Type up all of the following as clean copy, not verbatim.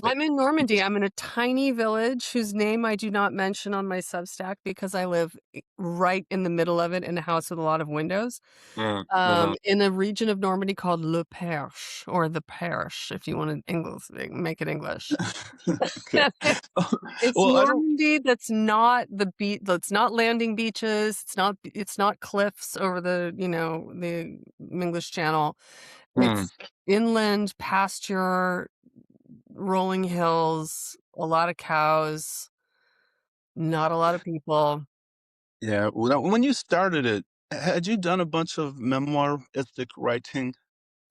I'm in Normandy. I'm in a tiny village whose name I do not mention on my Substack because I live right in the middle of it in a house with a lot of windows. Uh-huh. In a region of Normandy called Le Perche or the Perche, if you want to English, make it English. Okay. It's Well, I don't. Normandy that's not the beach. That's not landing beaches. It's not cliffs over the English Channel. Mm, It's inland pasture, rolling hills, a lot of cows, not a lot of people. yeah. Well, now, when you started it, had you done a bunch of memoiristic writing?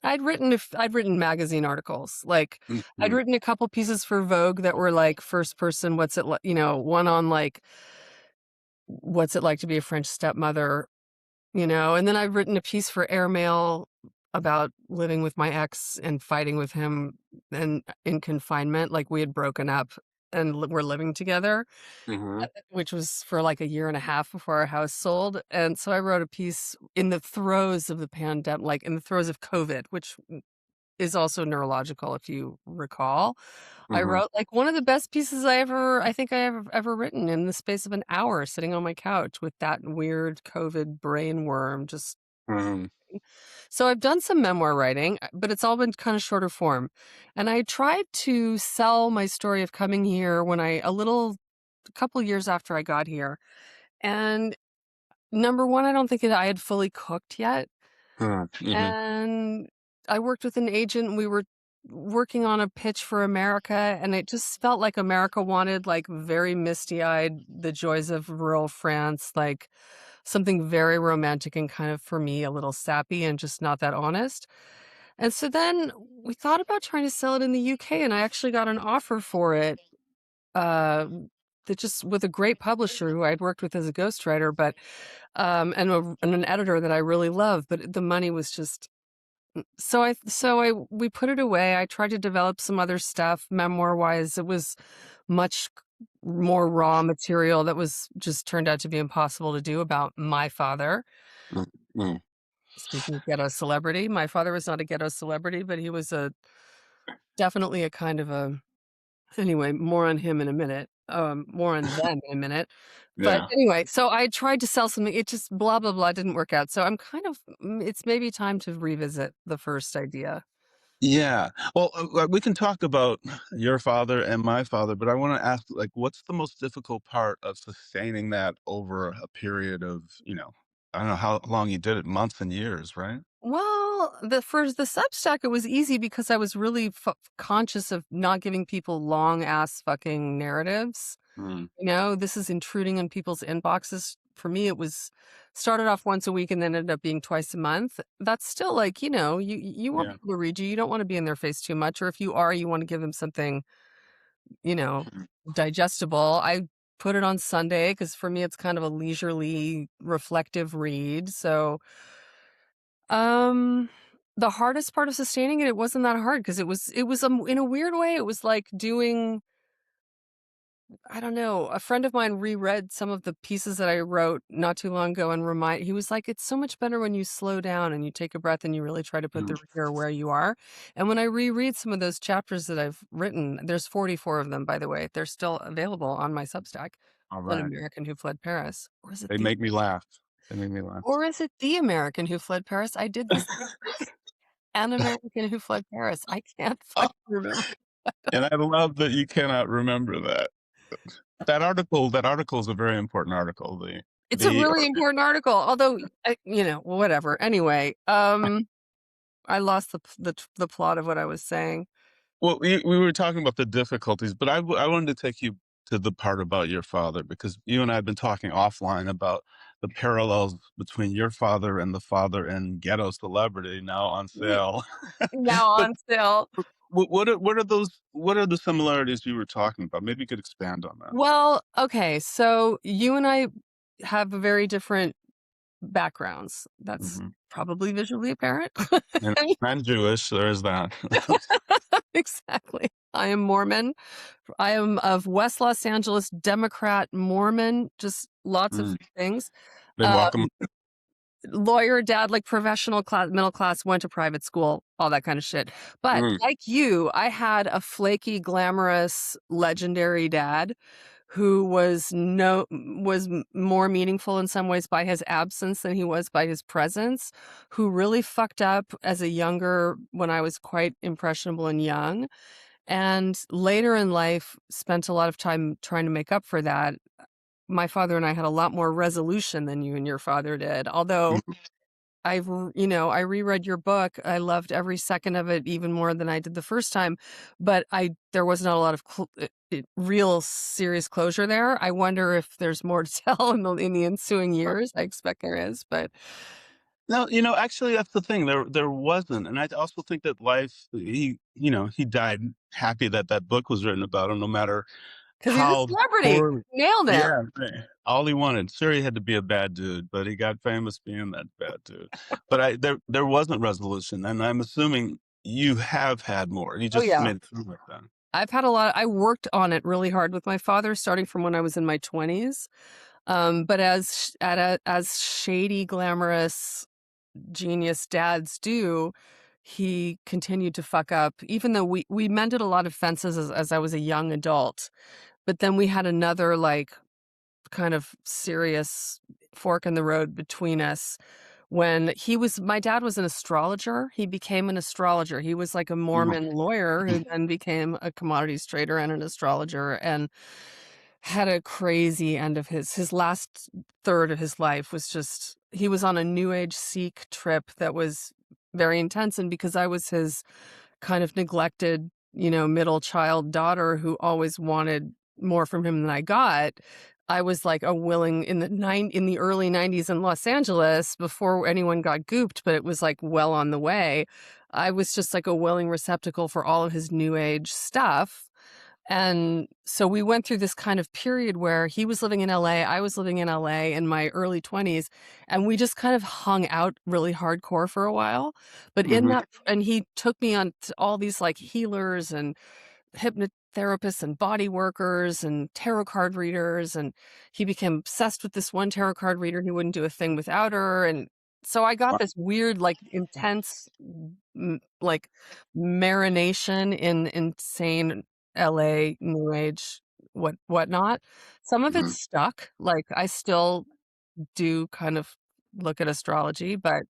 I'd written magazine articles. Like, I'd Mhm, written a couple pieces for Vogue that were like first person, what's it like, one on like what's it like to be a French stepmother, and then I've written a piece for Airmail about living with my ex and fighting with him and in confinement, like we had broken up and we're living together. mhm, Which was for like a year and a half before our house sold, and so I wrote a piece in the throes of the pandemic, like, in the throes of COVID, which is also neurological, if you recall. I mhm, wrote, like, one of the best pieces I think I ever written in the space of an hour sitting on my couch with that weird COVID brain worm just mhm, so I've done some memoir writing, but it's all been kind of shorter form, and I tried to sell my story of coming here when a couple years after I got here. And number 1, I don't think that I had fully cooked yet, mhm, mhm, and I worked with an agent, we were working on a pitch for America, and it just felt like America wanted, like, very misty-eyed, the joys of rural France, like, something very romantic and kind of, for me, a little sappy and just not that honest. And so then we thought about trying to sell it in the UK, and I actually got an offer for it, uh, that just with a great publisher who I'd worked with as a ghostwriter, but and an editor that I really love, but the money was just so I we put it away. I tried to develop some other stuff memoir wise. It was much more raw material that was just turned out to be impossible to do about my father. mm, mm. Speaking of ghetto celebrity, my father was not a ghetto celebrity, but he was a definitely a kind of a anyway, more on him in a minute, more on them in a minute. But Yeah. anyway, so I tried to sell something, it just blah, blah, blah didn't work out. So I'm kind of it's maybe time to revisit the first idea. Yeah. Well, we can talk about your father and my father, but I want to ask, like, what's the most difficult part of sustaining that over a period of, I don't know how long you did it, months and years, right? Well, for the Substack, it was easy because I was really conscious of not giving people long ass fucking narratives. Mm, This is intruding on people's inboxes. For me, it was started off once a week and then ended up being twice a month. That's still like, you want yeah. people to read you. You don't want to be in their face too much. Or if you are, you want to give them something, you know, Mhm. digestible. I put it on Sunday because for me, it's kind of a leisurely, reflective read. So, um, the hardest part of sustaining it, it wasn't that hard because it was in a weird way, it was like doing I don't know. A friend of mine reread some of the pieces that I wrote not too long ago and he was like, it's so much better when you slow down and you take a breath and you really try to put Mm. the reader where you are. And when I reread some of those chapters that I've written, there's 44 of them, by the way. They're still available on my Substack, All An right. American Who Fled Paris. They make me laugh. They make me laugh. Or is it The American Who Fled Paris? I did this An American Who Fled Paris. I can't Oh, fucking remember. and I love that you cannot remember that. That article is a very important article. The It's a the really important article, although, whatever. Anyway, I lost the plot of what I was saying. Well, we were talking about the difficulties, but I wanted to take you to the part about your father because you and I have been talking offline about the parallels between your father and the father in Ghetto Celebrity now on Ye sale. Now But on sale. what are the similarities you were talking about? Maybe you could expand on that. Well, okay, so you and I have very different backgrounds. That's Mhm. probably visually apparent. And I'm Jewish, so there is that. Exactly. I am Mormon. I am of West Los Angeles, Democrat, Mormon, just lots of Mm. things. They Um welcome. lawyer dad, like professional class, middle class, went to private school, all that kind of shit. But Mm, like you, I had a flaky, glamorous, legendary dad who was more meaningful in some ways by his absence than he was by his presence, who really fucked up as a younger when I was quite impressionable and young, and later in life spent a lot of time trying to make up for that. My father and I had a lot more resolution than you and your father did. Although mhm. I reread your book. I loved every second of it even more than I did the first time, but there was not a lot of real serious closure there. I wonder if there's more to tell in the ensuing years. I expect there is, but No, actually, that's the thing. There wasn't, and I also think that life. He died happy that that book was written about him, no matter because he's a how celebrity. poor. Nailed him. Yeah, all he wanted. Sure, he had to be a bad dude, but he got famous being that bad dude. But there wasn't resolution, and I'm assuming you have had more. You Oh just yeah. made it through with that. I've had I worked on it really hard with my father starting from when I was in my 20s. But as shady, glamorous genius dads do, he continued to fuck up, even though we mended a lot of fences as I was a young adult. But then we had another like kind of serious fork in the road between us when my dad was an astrologer. He became an astrologer. He was like a Mhm, Mormon lawyer who then became a commodities trader and an astrologer, and had a crazy end of his last third of his life was just he was on a new age Sikh trip that was very intense. And because I was his kind of neglected, middle child daughter who always wanted more from him than I got, I was like a willing in the early 90s in Los Angeles before anyone got gooped, but it was like well on the way. I was just like a willing receptacle for all of his new age stuff. And so we went through this kind of period where he was living in LA, I was living in LA in my early 20s, and we just kind of hung out really hardcore for a while. But in mhm. that, and he took me on to all these like healers and hypnotherapists and body workers and tarot card readers. And he became obsessed with this one tarot card reader. He wouldn't do a thing without her. And so I got this weird, like intense, like marination in insane LA new age, whatnot. Some of it Mhm, stuck. Like I still do kind of look at astrology, but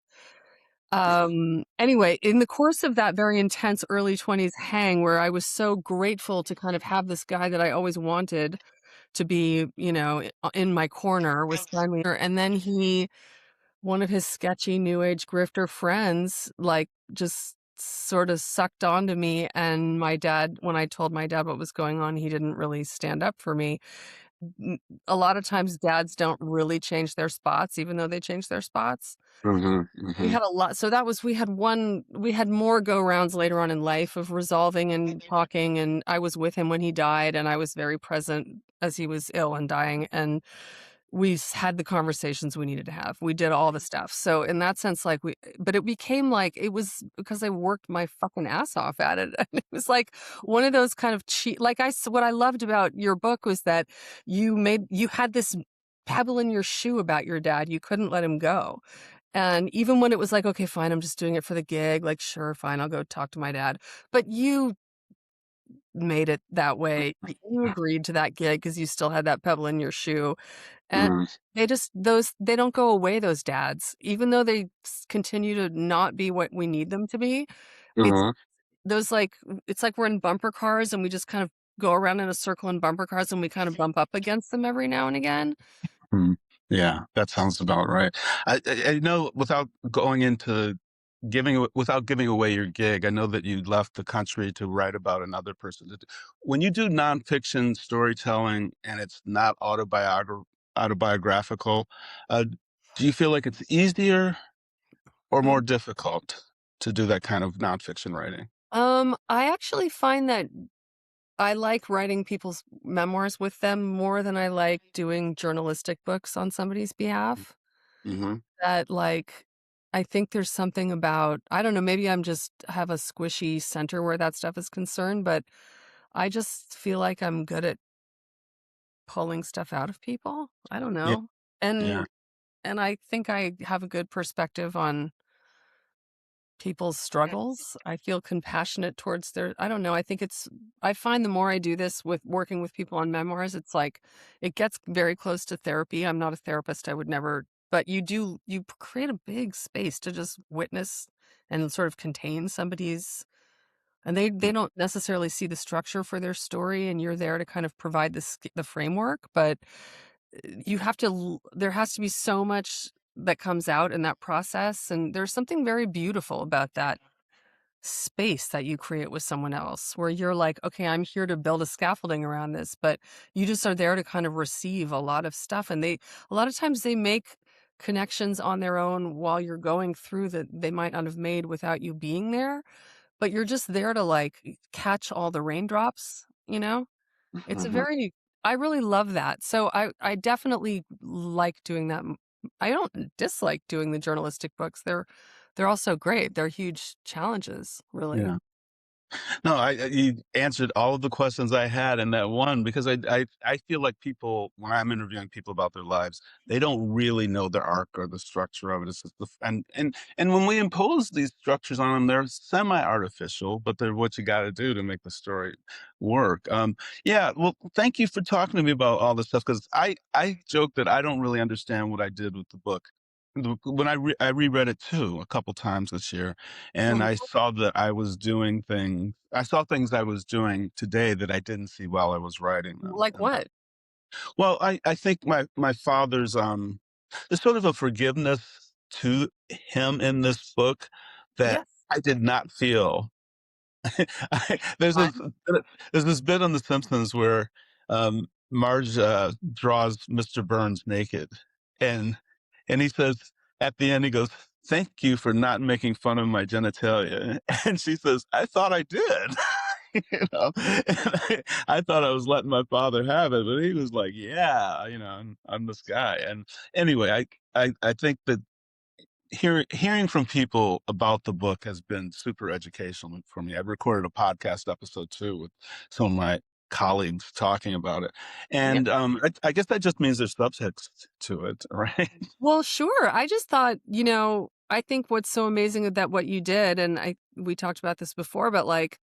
anyway, in the course of that very intense early 20s hang where I was so grateful to kind of have this guy that I always wanted to be, in my corner was finally, and then one of his sketchy new age grifter friends, like just sort of sucked onto me. And when I told my dad what was going on, he didn't really stand up for me. N- A lot of times dads don't really change their spots, even though they change their spots. mhm, We mhm. had a lot. So we had more go rounds later on in life of resolving and talking. And I was with him when he died, and I was very present as he was ill and dying. And had the conversations we needed to have. We did all the stuff. So in that sense, like but it became like, it was because I worked my fucking ass off at it. And it was like one of those kind of cheat, like what I loved about your book was that you had this pebble in your shoe about your dad. You couldn't let him go. And even when it was like, okay, fine, I'm just doing it for the gig, like, sure, fine, I'll go talk to my dad. But you made it that way. You agreed to that gig because you still had that pebble in your shoe. And Mhm, they don't go away, those dads, even though they continue to not be what we need them to be. It's mhm. it's like we're in bumper cars and we just kind of go around in a circle in bumper cars and we kind of bump up against them every now and again. Mm, yeah, that sounds about right. I know without going into without giving away your gig, I know that you left the country to write about another person. When you do nonfiction storytelling and it's not autobiographical, do you feel like it's easier or more difficult to do that kind of nonfiction writing? I actually find that I like writing people's memoirs with them more than I like doing journalistic books on somebody's behalf. Mm-hmm. That, like, I think there's something about, I don't know, maybe I'm just have a squishy center where that stuff is concerned, but I just feel like I'm good at pulling stuff out of people. I don't Yeah, know. And yeah. and I think I have a good perspective on people's struggles. I feel compassionate towards their I don't know, I think it's I find the more I do this with working with people on memoirs, it's like it gets very close to therapy. I'm not a therapist. I would never but you create a big space to just witness and sort of contain somebody's and they don't necessarily see the structure for their story and you're there to kind of provide the framework, but you have to there has to be so much that comes out in that process and there's something very beautiful about that space that you create with someone else where you're like, okay, I'm here to build a scaffolding around this, but you just are there to kind of receive a lot of stuff. And a lot of times they make connections on their own while you're going through that they might not have made without you being there, but you're just there to like catch all the raindrops, you know? It's a Mhm. very I really love that. So I definitely like doing that. I don't dislike doing the journalistic books. They're also great. They're huge challenges, really. Yeah. No, you answered all of the questions I had in that one because I feel like people when I'm interviewing people about their lives, they don't really know the arc or the structure of it. It's just and when we impose these structures on them, they're semi-artificial, but they're what you got to do to make the story work. Yeah, well, thank you for talking to me about all this stuff because I joke that I don't really understand what I did with the book. When I reread it too a couple times this year, and I Mhm. saw that I saw things I was doing today that I didn't see while I was writing them, Like and, what? well, I think my father's, there's sort of a forgiveness to him in this book that Yes. I did not feel. There's Fine. this bit on The Simpsons where, Marge, draws Mr. Burns naked, and he says at the end, he goes, "Thank you for not making fun of my genitalia." And she says, "I thought I did." You know? And I thought I was letting my father have it, but he was like, "Yeah, I'm this guy." And anyway, I think that hearing from people about the book has been super educational for me. I've recorded a podcast episode too with some of my colleagues talking about it, Yep. and I guess that just means there's subtext to it, right? Well, sure. I just thought, I think what's so amazing that what you did, and we talked about this before, but like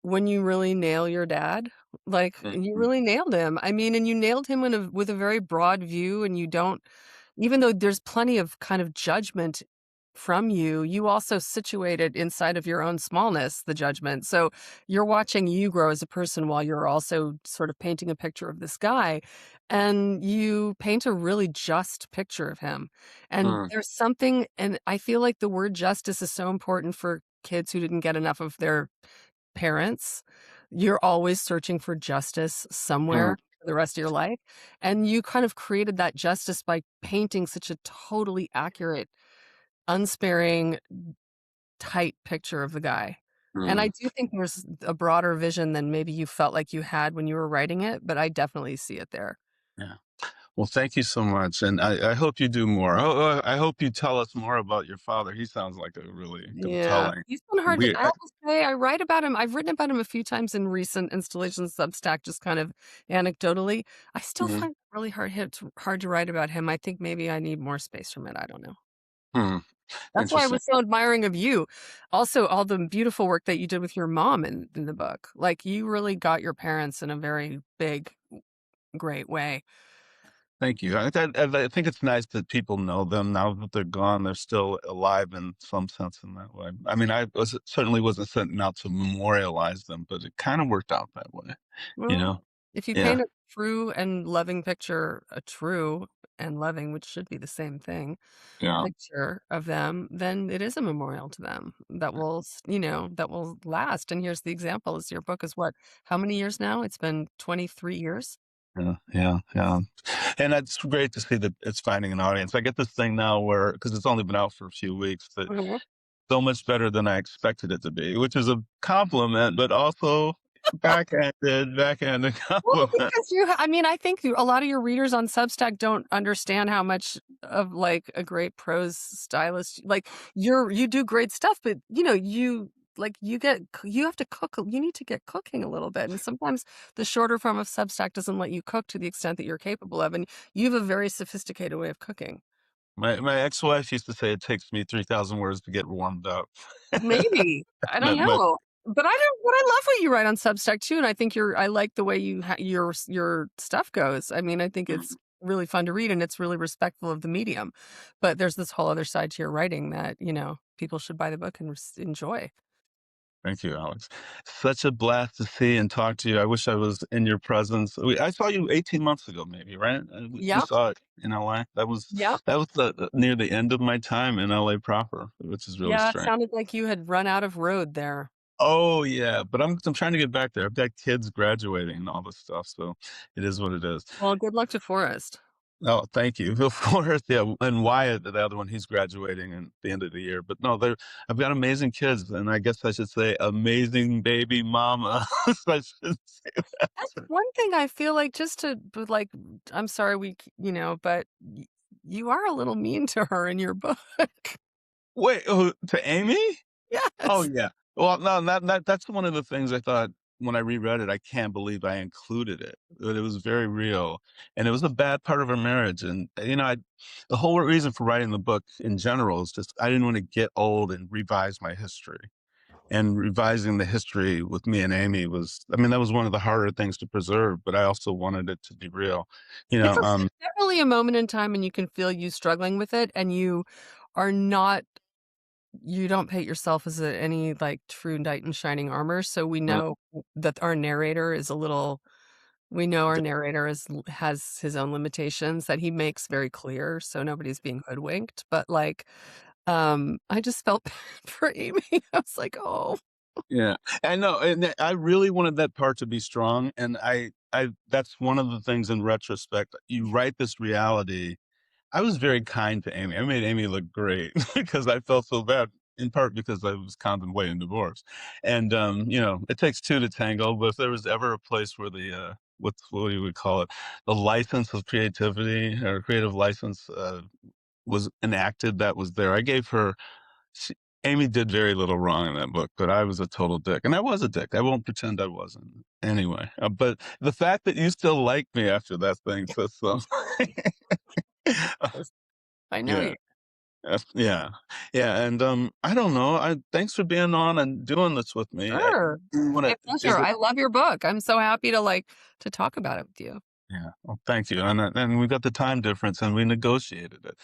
when you really nail your dad, like, you Mhm. really nailed him. I mean, and you nailed him with a very broad view, and you don't even though there's plenty of kind of judgment from you, you also situate it inside of your own smallness, the judgment. So you're watching you grow as a person while you're also sort of painting a picture of this guy, and you paint a really just picture of him. And Mm, there's something and I feel like the word justice is so important for kids who didn't get enough of their parents, you're always searching for justice mm, somewhere for the rest of your life, and you kind of created that justice by painting such a totally accurate, unsparing, tight picture of the guy. And I mm, do think there's a broader vision than maybe you felt like you had when you were writing it, but I definitely see it there. yeah. Well, thank you so much, and I hope you do more. I hope you tell us more about your father. He sounds like a really Yeah, compelling, he's been hard to weird. I have to say, I write about him I've written about him a few times in recent installations, Substack, just kind of anecdotally. I still Mhm, find it really hard to write about him. I think maybe I need more space from it, I don't know. hmm, That's why I interesting. was so admiring of you. Also, all the beautiful work that you did with your mom in the book. Like, you really got your parents in a very big, great way. Thank you. I think it's nice that people know them now that they're gone. They're still alive in some sense in that way. I mean, I was certainly wasn't setting out to memorialize them, but it kind of worked out that way. You Well, know? if you Yeah. paint a true and loving picture, a true and loving, which should be the same thing, Yeah. picture of them, then it is a memorial to them that will, that will last. And here's the example is your book is what? How many years now? It's been 23 years. Yeah, yeah, yeah. And it's great to see that it's finding an audience. I get this thing now where because it's only been out for a few weeks, that Mhm. so much better than I expected it to be, which is a compliment, but also backhanded Well, compliment. because I mean, I think a lot of your readers on Substack don't understand how much of like a great prose stylist, like you do great stuff, but you have to cook, you need to get cooking a little bit. And sometimes the shorter form of Substack doesn't let you cook to the extent that you're capable of. And you have a very sophisticated way of cooking. My ex-wife used to say it takes me 3,000 words to get warmed up. Maybe. I don't But know. But I love what you write on Substack too, and I think I like the way your stuff goes. I mean, I think it's really fun to read and it's really respectful of the medium. But there's this whole other side to your writing that, people should buy the book and enjoy. thank you, Alex. Such a blast to see and talk to you. I wish I was in your presence. I saw you 18 months ago, maybe, right? We Yep. saw it in LA. Yep. That was near the end of my time in LA proper, which is really Yeah, it strange. sounded like you had run out of road there. Oh yeah, but I'm trying to get back there. I've got kids graduating and all this stuff, so it is what it is. Well, good luck to Forrest. Oh, thank you. Of course, yeah, and Wyatt, the other one, he's graduating at the end of the year. But no, I've got amazing kids, and I guess I should say amazing baby mama. I should say That's that. one thing I feel like just to but, like, I'm sorry but you are a little mean to her in your book. Wait, to Amy? Oh Yes. yeah. Well, no, that's one of the things I thought when I reread it. I can't believe I included it. But it was very real, and it was a bad part of our marriage. And the whole reason for writing the book in general is just I didn't want to get old and revise my history. And revising the history with me and Amy was, I mean, that was one of the harder things to preserve. But I also wanted it to be real. You know, It's um, definitely a moment in time and you can feel you struggling with it, and are not you don't paint yourself as any, like, true knight in shining armor, so we uh, know that our narrator is a little we know our narrator has his own limitations that he makes very clear, so nobody's being hoodwinked, but, like, I just felt bad for Amy. I was like, "Oh." yeah, I know, and I really wanted that part to be strong, and I that's one of the things in retrospect. You write this reality. I was very kind to Amy. I made Amy look great because I felt so bad, in part because I was contemplating divorce. And it takes two to tango. But if there was ever a place where what do you would call it, the license of creativity or creative license was enacted, that was there. I gave her she Amy did very little wrong in that book, but I was a total dick, and I was a dick. I won't pretend I wasn't. Anyway, but the fact that you still like me after that thing says something. Yes. I know Yeah, you. yeah, yeah, and, I don't know, thanks for being on and doing this with me. I Sure. do My wanna pleasure. is it I love your book. I'm so happy to talk about it with you. Yeah, well, thank you, and we got the time difference, and we negotiated it.